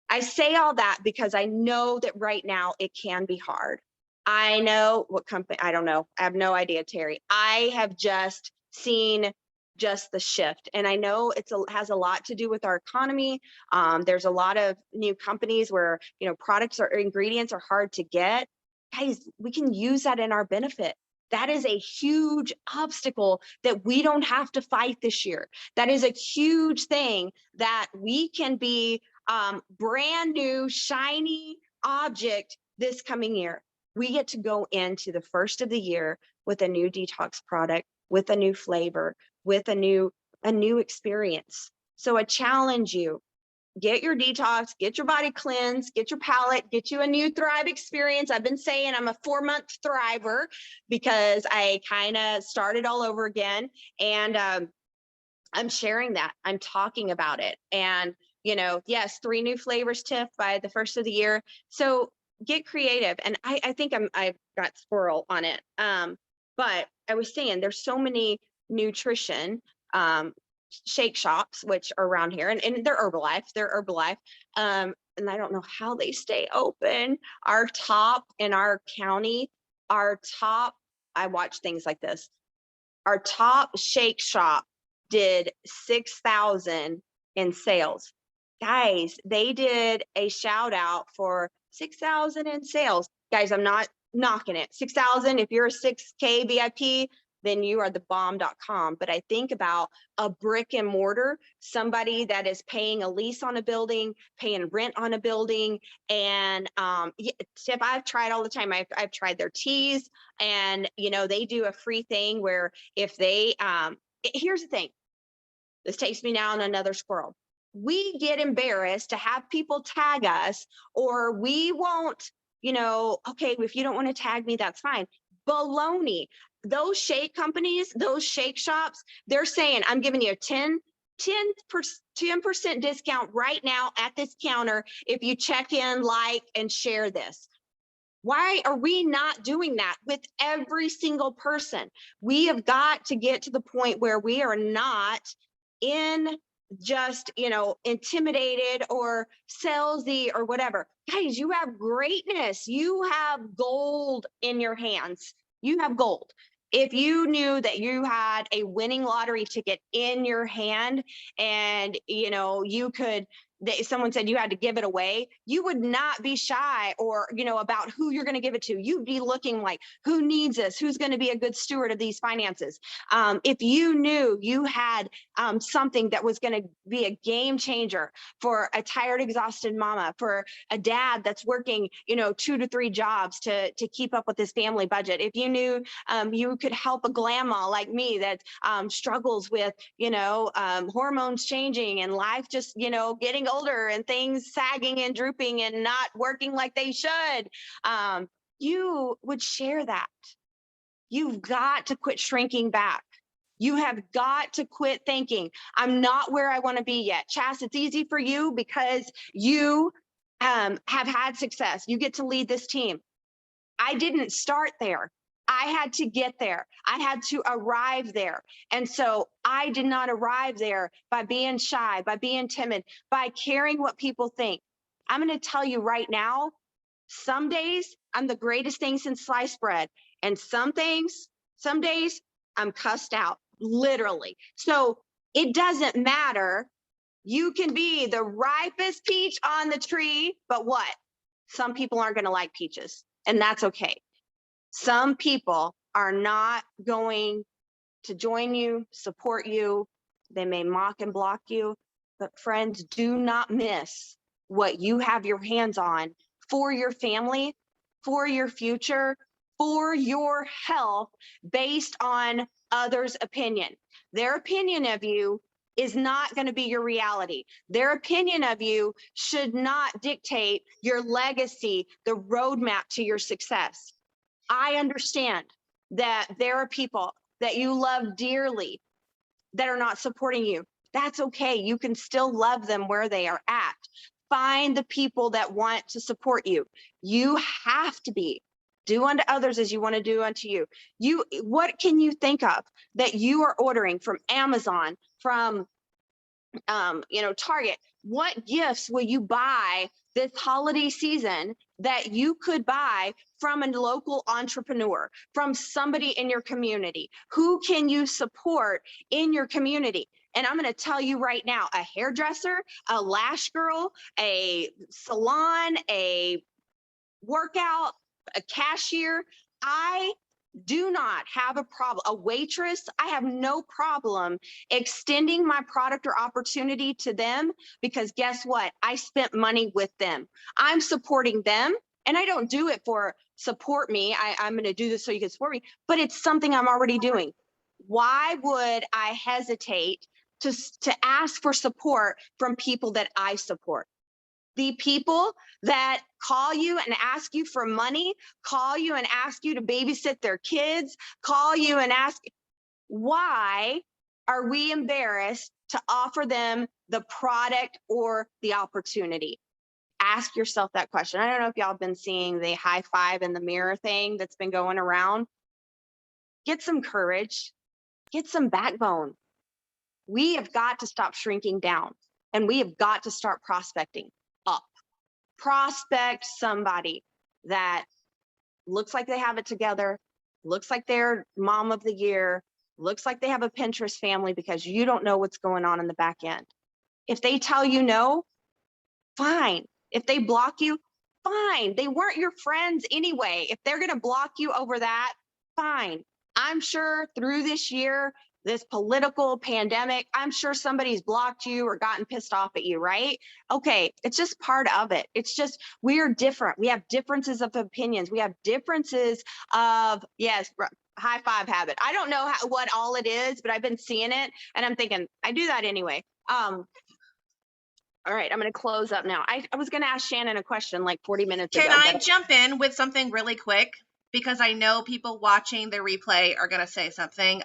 Speaker 1: I say all that because I know that right now it can be hard. I know what company, I don't know. I have no idea, Terry. I have just seen just the shift. And I know has a lot to do with our economy. There's a lot of new companies where, you know, products or ingredients are hard to get. Guys, we can use that in our benefit. That is a huge obstacle that we don't have to fight this year. That is a huge thing that we can be brand new, shiny object this coming year. We get to go into the first of the year with a new detox product, with a new flavor, with a new experience. So I challenge you, get your detox, get your body cleansed, get your palate, get you a new Thrive experience. I've been saying I'm a 4-month Thriver because I kind of started all over again. And I'm sharing that. I'm talking about it. And, you know, yes, 3 new flavors, Tiff, by the first of the year. So get creative. And I think I've got squirrel on it. But I was saying there's so many nutrition shake shops, which are around here, and they're Herbalife. And I don't know how they stay open. Our top in our county, I watch things like this. Our top shake shop did 6,000 in sales. Guys, they did a shout out for 6,000 in sales. Guys, I'm not knocking it. 6,000, if you're a 6K VIP, then you are the bomb.com. But I think about a brick and mortar, somebody that is paying a lease on a building, paying rent on a building. And Tiff, I've tried all the time. I've tried their teas, and, you know, they do a free thing where if they, here's the thing, this takes me now on another squirrel. We get embarrassed to have people tag us, or we won't, you know, okay, if you don't want to tag me, that's fine. Baloney. Those shake companies, those shake shops, they're saying, I'm giving you 10 10% discount right now at this counter if you check in, like, and share this. Why are we not doing that with every single person? We have got to get to the point where we are not in just, intimidated or salesy or whatever. Guys, you have greatness. You have gold in your hands. You have gold. If you knew that you had a winning lottery ticket in your hand and, you could, someone said you had to give it away, you would not be shy or, about who you're going to give it to. You'd be looking like, who needs this? Who's going to be a good steward of these finances? If you knew you had something that was going to be a game changer for a tired, exhausted mama, for a dad that's working, 2 to 3 jobs to keep up with his family budget. If you knew you could help a grandma like me that struggles with, hormones changing and life just, getting older and things sagging and drooping and not working like they should, you would share that. You've got to quit shrinking back. You have got to quit thinking, I'm not where I want to be yet. Chas, it's easy for you because you have had success. You get to lead this team. I didn't start there. I had to get there. I had to arrive there. And so I did not arrive there by being shy, by being timid, by caring what people think. I'm going to tell you right now, some days I'm the greatest thing since sliced bread. And some days I'm cussed out, literally. So it doesn't matter. You can be the ripest peach on the tree, but what? Some people aren't going to like peaches, and that's okay. Some people are not going to join you, support you. They may mock and block you, but friends, do not miss what you have your hands on for your family, for your future, for your health, based on others' opinion. Their opinion of you is not going to be your reality. Their opinion of you should not dictate your legacy, the roadmap to your success. I understand that there are people that you love dearly that are not supporting you. That's okay. You can still love them where they are at. Find the people that want to support you. You have to be. Do unto others as you want to do unto you. What can you think of that you are ordering from Amazon, from Target? What gifts will you buy this holiday season that you could buy from a local entrepreneur, from somebody in your community? Who can you support in your community? And I'm going to tell you right now, a hairdresser, a lash girl, a salon, a workout, a cashier, I do not have a problem. A waitress, I have no problem extending my product or opportunity to them, because guess what? I spent money with them. I'm supporting them, and I don't do it for support me. I'm going to do this so you can support me, but it's something I'm already doing. Why would I hesitate to ask for support from people that I support? The people that call you and ask you for money, call you and ask you to babysit their kids, call you and ask, why are we embarrassed to offer them the product or the opportunity? Ask yourself that question. I don't know if y'all have been seeing the high five in the mirror thing that's been going around. Get some courage, get some backbone. We have got to stop shrinking down, and we have got to start prospecting up. Prospect somebody that looks like they have it together, looks like they're mom of the year, looks like they have a Pinterest family, because you don't know what's going on in the back end. If they tell you no, fine. If they block you, fine. They weren't your friends anyway. If they're going to block you over that, fine. I'm sure through this year, this political pandemic, I'm sure somebody's blocked you or gotten pissed off at you, right? Okay, it's just part of it. It's just, we're different. We have differences of opinions. We have differences of, yes, high five habit. I don't know what all it is, but I've been seeing it and I'm thinking, I do that anyway. All right, I'm going to close up now. I was going to ask Shannon a question like 40 minutes ago.
Speaker 3: Can I jump in with something really quick? because I know people watching the replay are going to say something.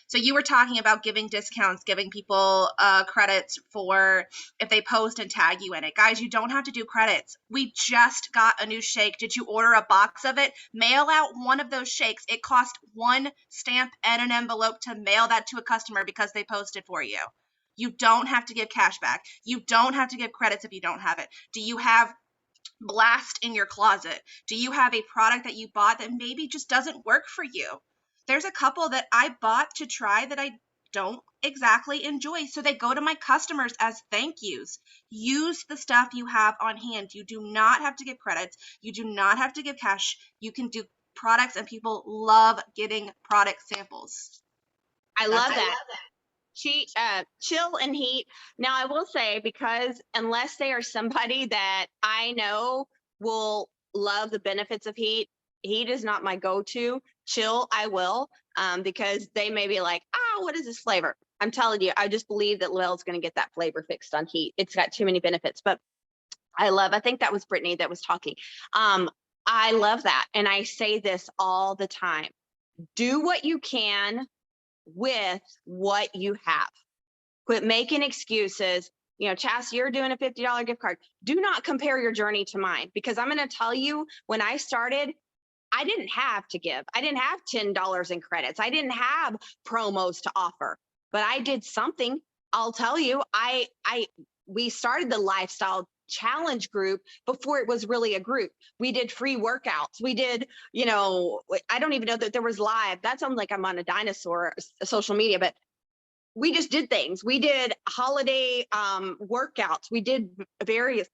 Speaker 3: So you were talking about giving discounts, giving people credits for if they post and tag you in it. Guys, you don't have to do credits. We just got a new shake. Did you order a box of it? Mail out one of those shakes. It cost one stamp and an envelope to mail that to a customer because they posted for you. You don't have to give cash back. You don't have to give credits if you don't have it. Do you have blast in your closet? Do you have a product that you bought that maybe just doesn't work for you? There's a couple that I bought to try that I don't exactly enjoy. So they go to my customers as thank yous. Use the stuff you have on hand. You do not have to give credits. You do not have to give cash. You can do products, and people love getting product samples.
Speaker 1: I love that. Chill and heat. Now I will say, because unless they are somebody that I know will love the benefits of heat is not my go-to. Chill, I will, because they may be like, oh, what is this flavor? I'm telling you, I just believe that Lil's going to get that flavor fixed on heat. It's got too many benefits. But I think that was Brittany that was talking. I love that. And I say this all the time. Do what you can with what you have. Quit making excuses. You know, Chas, you're doing a $50 gift card. Do not compare your journey to mine, because I'm going to tell you, when I started, I didn't have to give. I didn't have $10 in credits. I didn't have promos to offer, but I did something. I'll tell you, we started the lifestyle challenge group before it was really a group. We did free workouts. We did, you know, I don't even know that there was live. That sounds like I'm on a dinosaur social media, but we just did things. We did holiday workouts. We did various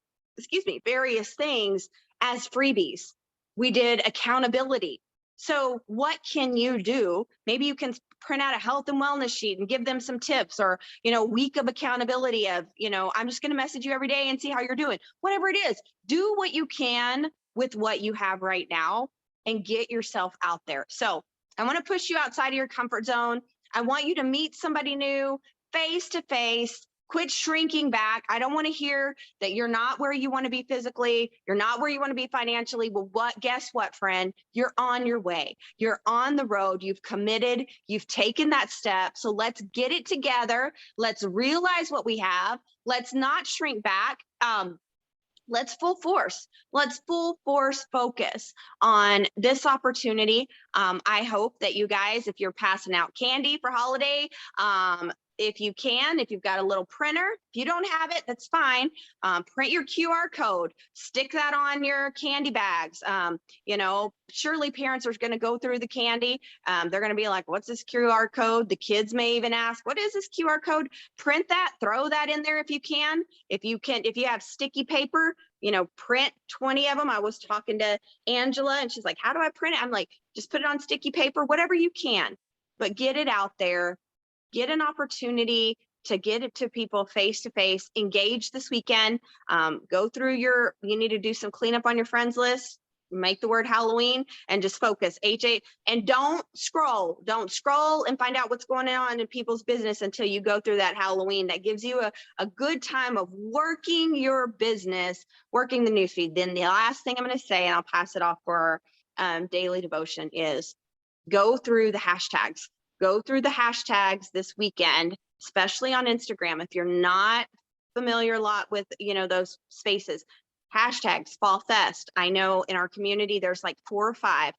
Speaker 1: things as freebies. We did accountability. So what can you do? Maybe you can print out a health and wellness sheet and give them some tips, or, you know, week of accountability of, you know, I'm just going to message you every day and see how you're doing. Whatever it is, do what you can with what you have right now and get yourself out there. So I want to push you outside of your comfort zone. I want you to meet somebody new face to face. Quit shrinking back. I don't want to hear that you're not where you want to be physically. You're not where you want to be financially. Well, guess what, friend? You're on your way. You're on the road. You've committed. You've taken that step. So let's get it together. Let's realize what we have. Let's not shrink back. Let's full force focus on this opportunity. I hope that you guys, if you're passing out candy for holiday, if you've got a little printer, if you don't have it, that's fine. Print your QR code, stick that on your candy bags. You know, surely parents are going to go through the candy. They're going to be like, what's this QR code? The kids may even ask, what is this QR code? Print that, throw that in there if you can. If you have sticky paper, you know, print 20 of them. I was talking to Angela and she's like, how do I print it? I'm like, just put it on sticky paper, whatever you can, but get it out there. Get an opportunity to get it to people face to face. Engage this weekend. Go through you need to do some cleanup on your friends list. Make the word Halloween and just focus. And don't scroll and find out what's going on in people's business until you go through that Halloween. That gives you a good time of working your business, working the newsfeed. Then the last thing I'm going to say, and I'll pass it off for our daily devotion, is go through the hashtags. Go through the hashtags this weekend, especially on Instagram. If you're not familiar a lot with, you know, those spaces, hashtags, Fall Fest. I know in our community, there's like 4 or 5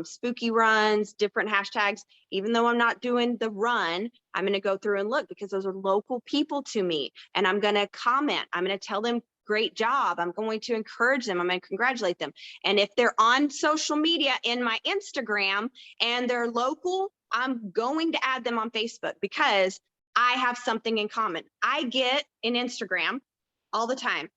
Speaker 1: spooky runs, different hashtags. Even though I'm not doing the run, I'm going to go through and look, because those are local people to me. And I'm going to comment. I'm going to tell them, great job. I'm going to encourage them. I'm going to congratulate them. And if they're on social media in my Instagram and they're local, I'm going to add them on Facebook, because I have something in common. I get in Instagram all the time.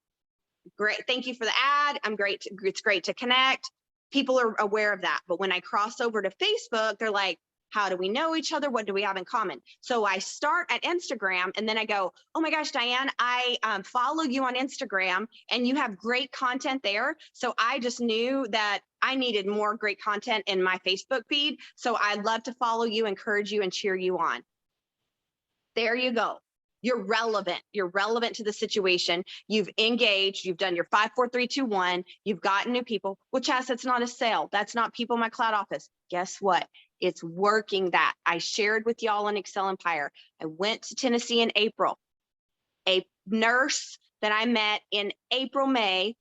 Speaker 1: Great. Thank you for the ad. It's great to connect. People are aware of that. But when I cross over to Facebook, they're like, how do we know each other? What do we have in common? So I start at Instagram and then I go, oh my gosh, Diane, I follow you on Instagram and you have great content there. So I just knew that I needed more great content in my Facebook feed. So I'd love to follow you, encourage you, and cheer you on. There you go. You're relevant. You're relevant to the situation. You've engaged. You've done your 5, 4, 3, 2, 1. You've gotten new people. Well, Chas, that's not a sale. That's not people in my cloud office. Guess what? It's working. That I shared with y'all on Excel Empire. I went to Tennessee in April. A nurse that I met in April, May,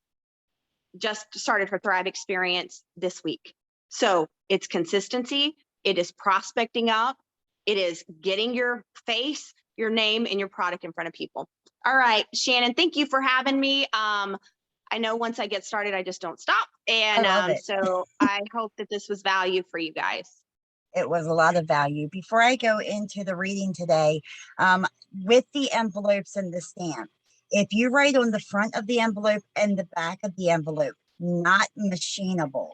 Speaker 1: just started her Thrive experience this week. So it's consistency. It is prospecting up. It is getting your face, your name, and your product in front of people. All right, Shannon, thank you for having me. I know once I get started, I just don't stop. And so I hope that this was value for you guys.
Speaker 4: It was a lot of value. Before I go into the reading today, with the envelopes and the stamp, if you write on the front of the envelope and the back of the envelope, not machinable,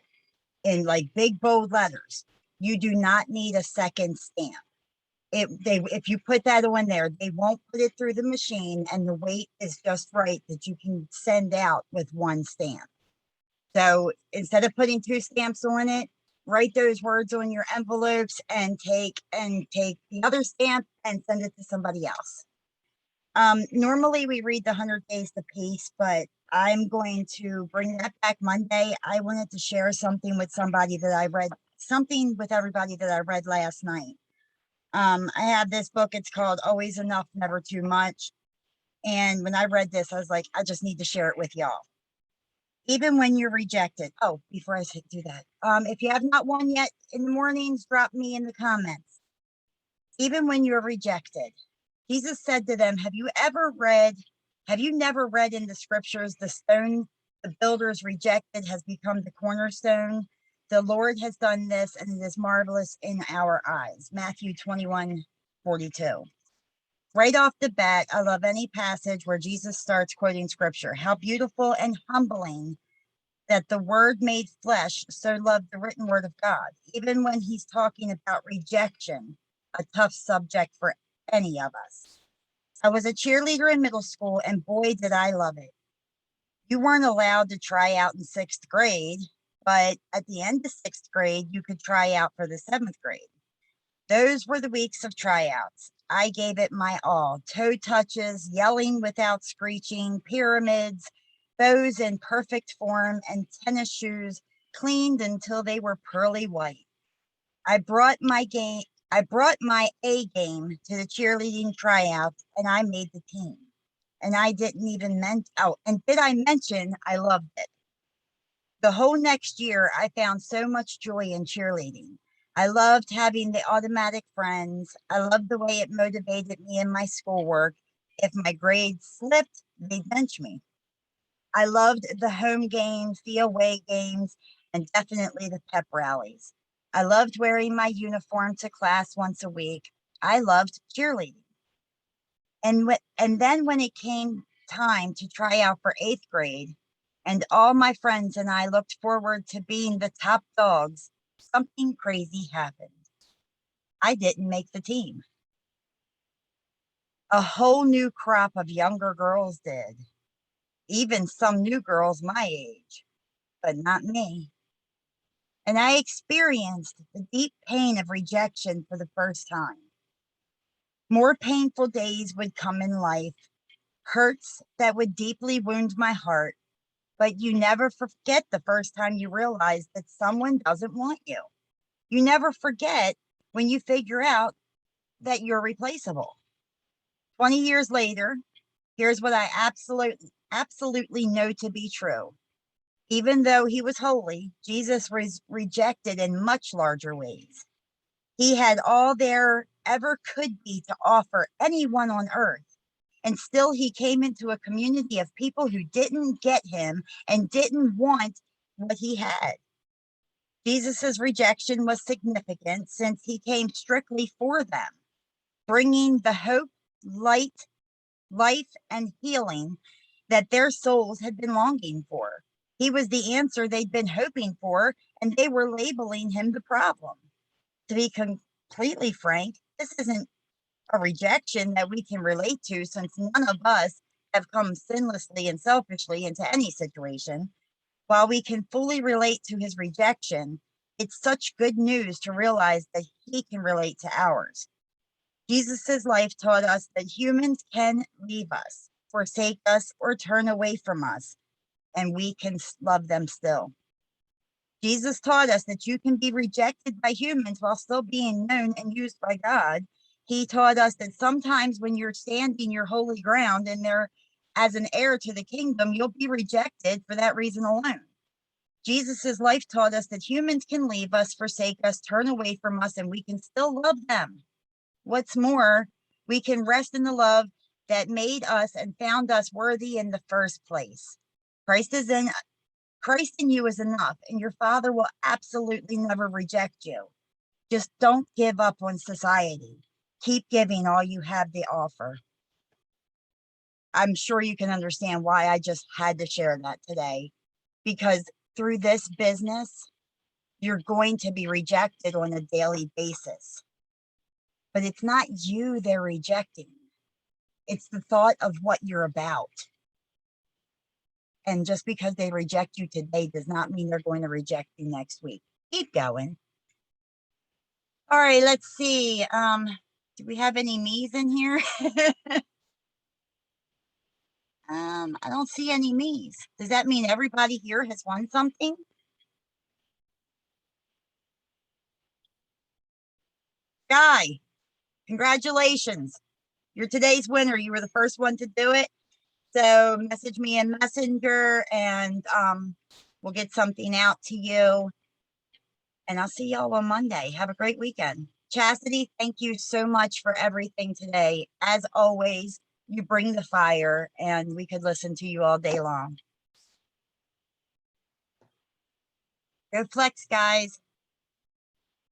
Speaker 4: in like big bold letters, you do not need a second stamp. If you put that on there, they won't put it through the machine, and the weight is just right that you can send out with one stamp. So instead of putting 2 stamps on it, write those words on your envelopes and take the other stamp and send it to somebody else. Normally we read the 100 Days to Peace, but I'm going to bring that back Monday. I wanted to share something with somebody that I read, something with everybody that I read last night. I have this book. It's called Always Enough, Never Too Much. And when I read this, I was like, I just need to share it with y'all. Even when you're rejected. Oh, before I do that, if you have not won yet in the mornings, drop me in the comments. Even when you're rejected, Jesus said to them, have you never read in the scriptures, the stone the builders rejected has become the cornerstone? The Lord has done this, and it is marvelous in our eyes. Matthew 21:42. Right off the bat, I love any passage where Jesus starts quoting scripture. How beautiful and humbling that the word made flesh so loved the written word of God, even when he's talking about rejection, a tough subject for any of us. I was a cheerleader in middle school, and boy, did I love it. You weren't allowed to try out in 6th grade, but at the end of 6th grade, you could try out for the 7th grade. Those were the weeks of tryouts. I gave it my all. Toe touches, yelling without screeching, pyramids, bows in perfect form, and tennis shoes cleaned until they were pearly white. I brought my A game to the cheerleading tryouts, and I made the team. And I didn't even did I mention I loved it? The whole next year, I found so much joy in cheerleading. I loved having the automatic friends. I loved the way it motivated me in my schoolwork. If my grades slipped, they'd bench me. I loved the home games, the away games, and definitely the pep rallies. I loved wearing my uniform to class once a week. I loved cheerleading. And then when it came time to try out for 8th grade, and all my friends and I looked forward to being the top dogs, something crazy happened. I didn't make the team. A whole new crop of younger girls did, even some new girls my age, but not me. And I experienced the deep pain of rejection for the first time. More painful days would come in life, hurts that would deeply wound my heart, but you never forget the first time you realize that someone doesn't want you. You never forget when you figure out that you're replaceable. 20 years later, here's what I absolutely know to be true. Even though he was holy, Jesus was rejected in much larger ways. He had all there ever could be to offer anyone on earth. And still he came into a community of people who didn't get him and didn't want what he had. Jesus's rejection was significant since he came strictly for them, bringing the hope, light, life, and healing that their souls had been longing for. He was the answer they'd been hoping for, and they were labeling him the problem. To be completely frank, this isn't a rejection that we can relate to, since none of us have come sinlessly and selfishly into any situation. While we can fully relate to his rejection, it's such good news to realize that he can relate to ours. Jesus's life taught us that humans can leave us, forsake us, or turn away from us, and we can love them still. Jesus taught us that you can be rejected by humans while still being known and used by God. He taught us that sometimes when you're standing your holy ground and there as an heir to the kingdom, you'll be rejected for that reason alone. Jesus's life taught us that humans can leave us, forsake us, turn away from us, and we can still love them. What's more, we can rest in the love that made us and found us worthy in the first place. Christ in you is enough, and your Father will absolutely never reject you. Just don't give up on society. Keep giving all you have to offer. I'm sure you can understand why I just had to share that today, because through this business, you're going to be rejected on a daily basis. But it's not you they're rejecting. It's the thought of what you're about. And just because they reject you today does not mean they're going to reject you next week. Keep going. All right, let's see. Do we have any me's in here? I don't see any me's. Does that mean everybody here has won something? Guy, congratulations. You're today's winner. You were the first one to do it. So message me in Messenger and we'll get something out to you. And I'll see y'all on Monday. Have a great weekend. Chastity, thank you so much for everything today. As always, you bring the fire and we could listen to you all day long. Go flex, guys.